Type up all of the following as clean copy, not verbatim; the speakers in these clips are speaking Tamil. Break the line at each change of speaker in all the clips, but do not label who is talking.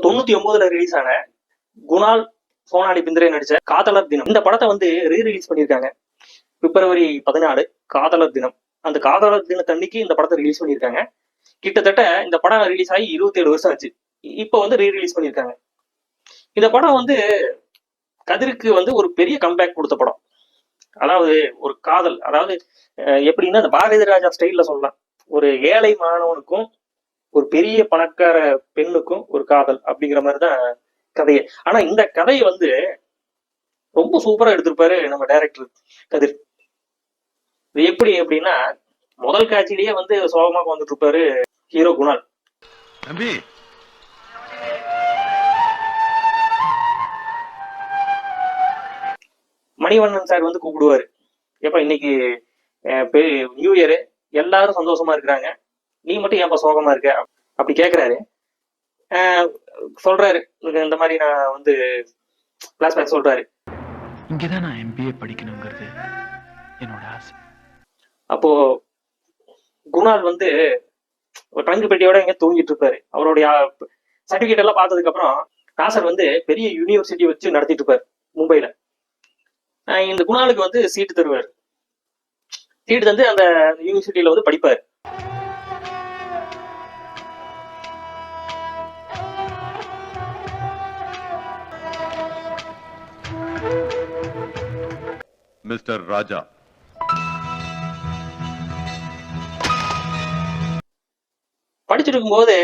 99ல ரிலீஸ் ஆன குணால் சோனாலி பிந்திரே நடிச்ச காதலர் தினம். இந்த படத்தை வந்து ரீரிலீஸ் பண்ணியிருக்காங்க பிப்ரவரி 14 காதலர் தினம். அந்த காதலர் தினத்தன்னைக்கு இந்த படத்தை ரிலீஸ் பண்ணியிருக்காங்க. கிட்டத்தட்ட இந்த படம் ரிலீஸ் ஆகி 27 வருஷம் ஆச்சு. இப்போ வந்து ரீரிலீஸ் பண்ணியிருக்காங்க. இந்த படம் வந்து கதிருக்கு வந்து ஒரு பெரிய கம்பேக் கொடுத்த படம். அதாவது ஒரு காதல், அதாவது எப்படின்னா இந்த பாரதி ராஜா ஸ்டைல்ல சொல்லலாம். ஒரு ஏழை மாணவனுக்கும் ஒரு பெரிய பணக்கார பெண்ணுக்கும் ஒரு காதல் அப்படிங்கிற மாதிரிதான் கதையை. ஆனா இந்த கதையை வந்து ரொம்ப சூப்பரா எடுத்திருப்பாரு நம்ம டைரக்டர் கதிர். இது எப்படி அப்படின்னா, முதல் காட்சியிலேயே வந்து சோகமாக வந்துட்டு இருப்பாரு ஹீரோ குணால். மணிவண்ணன் சார் வந்து கூப்பிடுவாரு, எப்ப இன்னைக்கு நியூ இயரு, எல்லாரும் சந்தோஷமா இருக்கிறாங்க, நீ மட்டும் ஏன்பா சோகமா இருக்க அப்படி கேக்குறாரு. சொல்றாரு, இந்த மாதிரி நான் வந்து பிளாஷ்பேக் சொல்றாரு.
இங்கதான் நான் MBA படிக்கணுங்கிறது என்னோட ஆசை.
அப்போ குணால் வந்து ஒரு ட்ரங்கு பெட்டியோட எங்க தூங்கிட்டு இருப்பாரு. அவருடைய சர்டிபிகேட் எல்லாம் பார்த்ததுக்கு அப்புறம் நாசர் வந்து பெரிய யூனிவர்சிட்டி வச்சு நடத்திட்டு இருப்பாரு மும்பைல. இந்த குணாலுக்கு வந்து சீட்டு தருவாரு. சீட்டு தந்து அந்த யூனிவர்சிட்டியில வந்து படிப்பாரு.
மிஸ்டர் ராஜா,
படிச்சுட்டு இருக்கும்போது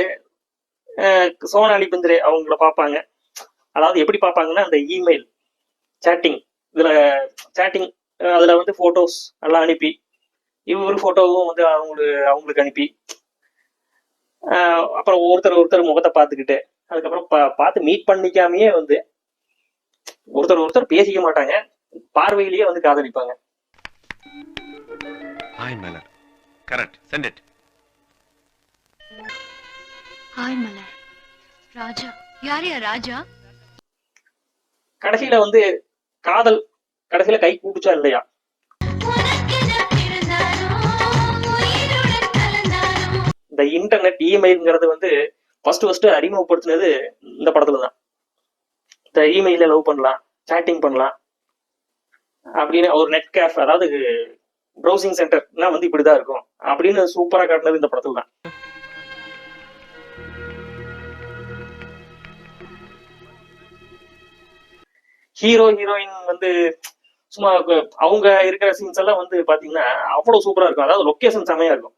சோனாலி பிந்திரே அவங்கள பார்ப்பாங்க. அதாவது எப்படி பார்ப்பாங்கன்னா, அந்த இமெயில் சேட்டிங், இதுல சேட்டிங், அதுல வந்து போட்டோஸ் எல்லாம் அனுப்பி, இவரு போட்டோவும் வந்து அவங்களுக்கு அனுப்பி, அப்புறம் ஒருத்தர் முகத்தை பார்த்துக்கிட்டு, அதுக்கப்புறம் பார்த்து மீட் பண்ணிக்காமையே வந்து ஒருத்தர் பேசிக்க மாட்டாங்க, பார்வையிலேயே வந்து காதலிப்பாங்க.
Hi Malar. Correct, sent it.
Hi Malar. Raja. யாரையா ராஜா?
கடைசியில வந்து காதல் கடைசியில கை கூட்டுச்சா இல்லையா? இந்த இன்டர்நெட் இமெயில்ங்கிறது வந்து ஃபர்ஸ்ட் அறிமுகப்படுத்தினது இந்த படத்துலதான். இந்த இமெயில லவ் பண்ணலாம், சேட்டிங் பண்ணலாம் அப்படின்னு ஒரு நெட் கேஃப், அதாவது ப்ரௌசிங் சென்டர்னா வந்து இப்படிதான் இருக்கும் அப்படின்னு சூப்பரா காட்டினது இந்த படத்துல தான். ஹீரோ ஹீரோயின் வந்து சும்மா அவங்க இருக்கிற சீன்ஸ் எல்லாம் வந்து பாத்தீங்கன்னா அவ்வளவு சூப்பரா இருக்கும். அதாவது லொகேஷன் செமையா இருக்கும்.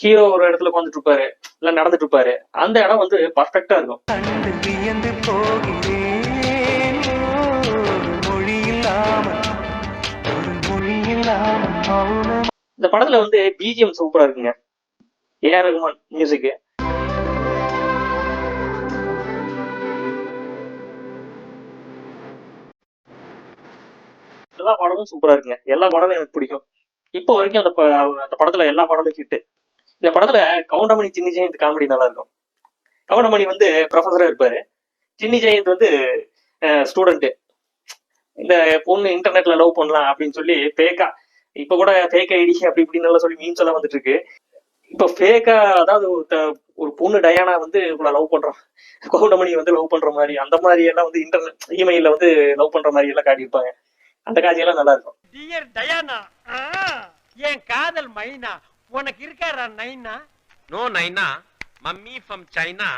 ஹீரோ ஒரு இடத்துல உட்காந்துட்டு இருப்பாரு, இல்ல நடந்துட்டு இருப்பாரு, அந்த இடம் வந்து பர்ஃபெக்டா இருக்கும். இந்த படத்துல வந்து பிஜிஎம் சூப்பரா இருக்குங்க. ஏஆர் ரகுமான் மியூசிக். எல்லா படமும் சூப்பரா இருக்குங்க. எல்லா படமும் எனக்கு பிடிக்கும். இப்போ வரைக்கும் அந்த படத்துல எல்லா படமும் ஹிட். இந்த படத்துல கவுண்டமணி சின்னி ஜெயந்த் காமெடி நல்லா இருக்கும். கவுண்டமணி வந்து ப்ரொஃபஸரா இருப்பாரு, சின்னி ஜெயந்த் வந்து ஸ்டூடெண்ட். இந்த பொண்ணு இன்டர்நெட்ல லவ் பண்ணலாம் அப்படின்னு சொல்லி ஃபேக்கா, இப்ப கூட ஃபேக் ஐடி அப்படி இப்படின்னு எல்லாம் சொல்லி மீம்ஸ் எல்லாம் வந்துட்டு இருக்கு. இப்ப ஃபேக்கா, அதாவது ஒரு பொண்ணு டயானா வந்து இவ்வளவு லவ் பண்றான், கவுண்டமணி வந்து லவ் பண்ற மாதிரி, அந்த மாதிரி எல்லாம் வந்து இன்டர்நெட் இமெயில வந்து லவ் பண்ற மாதிரி எல்லாம் காட்டியிருப்பாங்க. அந்த காட்சியெல்லாம் நல்லா இருக்கும்.
டியர் டயானா, என் காதல் மைனா, உனக்கு இருக்காரா நைனா?
நோ நைனா, mummy from China,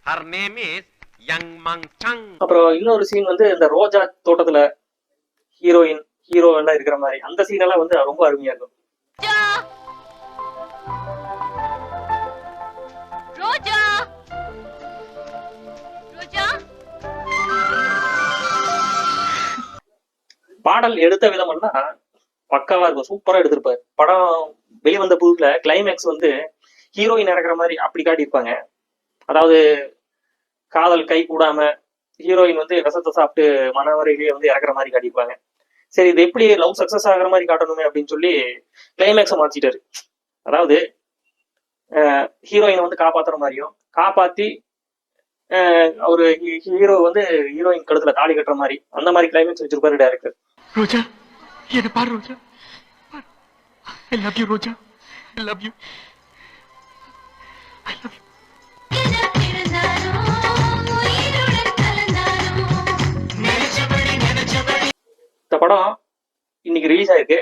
her name is Yang Mang Sang.
அப்புறம் இன்னொரு சீன் வந்து இந்த ரோஜா தோட்டத்துல ஹீரோயின் ஹீரோ எல்லாம் இருக்கிற மாதிரி, அந்த சீன் எல்லாம் வந்து ரொம்ப அருமையா இருக்கும்.
ரோஜா. ரோஜா.
பாடல் எடுத்த விதமெல்லாம் பக்காவா இருக்கும், சூப்பரா எடுத்திருப்பாரு. படம் வெளிவந்த புதுல கிளைமேக்ஸ் வந்து ஹீரோயின் இறக்குற மாதிரி அப்படி காட்டியிருப்பாங்க. அதாவது காதல் கை கூடாம ஹீரோயின் வந்து விஷத்தை சாப்பிட்டு மனவரையிலேயே வந்து இறக்குற மாதிரி காட்டியிருப்பாங்க. சரி, இது எப்படி லவ் சக்சஸ் ஆகிற மாதிரி காட்டணுமே அப்படின்னு சொல்லி கிளைமேக்ஸை மாத்திட்டாரு. அதாவது ஹீரோயினை வந்து காப்பாத்துற மாதிரியும், காப்பாத்தி ஒரு ஹீரோ வந்து ஹீரோயின் கழுத்துல தாலி கட்டுற மாதிரி, அந்த மாதிரி கிளைமேக்ஸ் வச்சிருப்பாரு டைரக்டர்.
ரோஜா, என்ன பாரு Roja, I love you Roja, I love you, I love you.
இந்த படம் இன்னைக்கு ரிலீஸ் ஆயிருக்கு.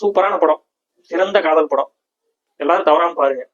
சூப்பரான படம், சிறந்த காதல் படம். எல்லாரும் தவறாம பாருங்க.